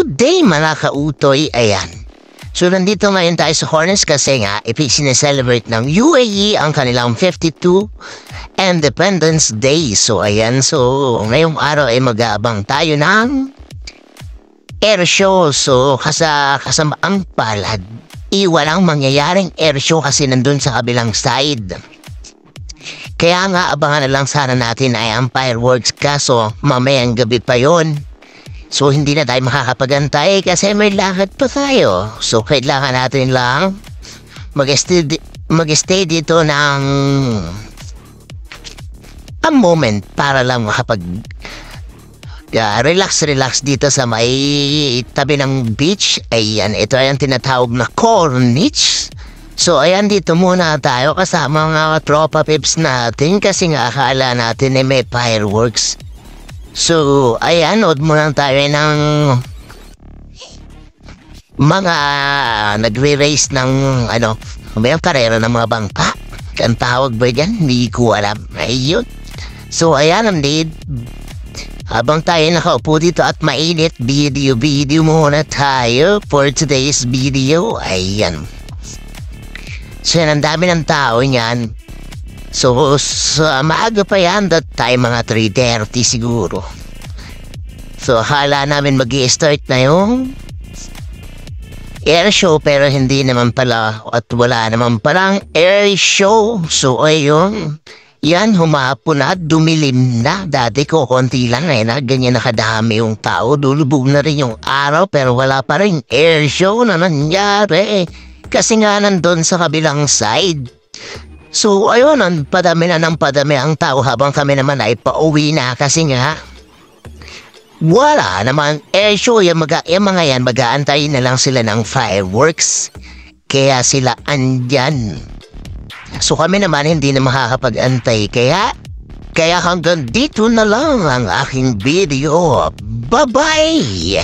Good day mga kautoy, ayan. So nandito ngayon tayo sa Hornets kasi nga sineselebrate ng UAE ang kanilang 52 Independence Day. So ayan, so ngayong araw ay mag-aabang tayo ng air show. So kasamaang palad, walang mangyayaring air show kasi nandun sa kabilang side. Kaya nga abangan na lang sana natin ay ang fireworks, kaso mamayang gabi pa yon. So hindi na tayo makakapagantay kasi may lakad pa tayo. So kailangan natin lang mag-stay dito ng a moment para lang makapag relax dito sa may tabi ng beach. Ayan, ito ay ang tinatawag na Corniche. So ayan, dito muna tayo kasama mga tropa pips natin kasi nga akala natin ay may fireworks. So, ayan, nood muna tayo ng mga nagre-race ng, may karera ng mga bangka. Ang tawag ba dyan? Hindi ko alam. Ayun. So, ayan, habang tayo nakaupo dito at mainit, video muna tayo for today's video. Ayan. So, yan, ang dami ng tao niyan. So, maaga pa yan, that time mga 3:30 siguro. So, akala namin mag-i-start na yung air show pero hindi naman pala at wala naman palang air show. So, ayun, yan, humapon na, dumilim na. Dati ko, konti lang na ganyan nakadami yung tao. Dulubog na rin yung araw pero wala pa rin air show na nangyari. Kasi nga nandun sa kabilang side. So, ayun, padami ang tao habang kami naman ay pauwi na kasi nga wala naman air show. Yung mga yan, mag-aantay na lang sila ng fireworks. Kaya sila andyan. So, kami naman hindi na makakapag-antay. Kaya hanggang dito na lang ang aking video. Bye-bye!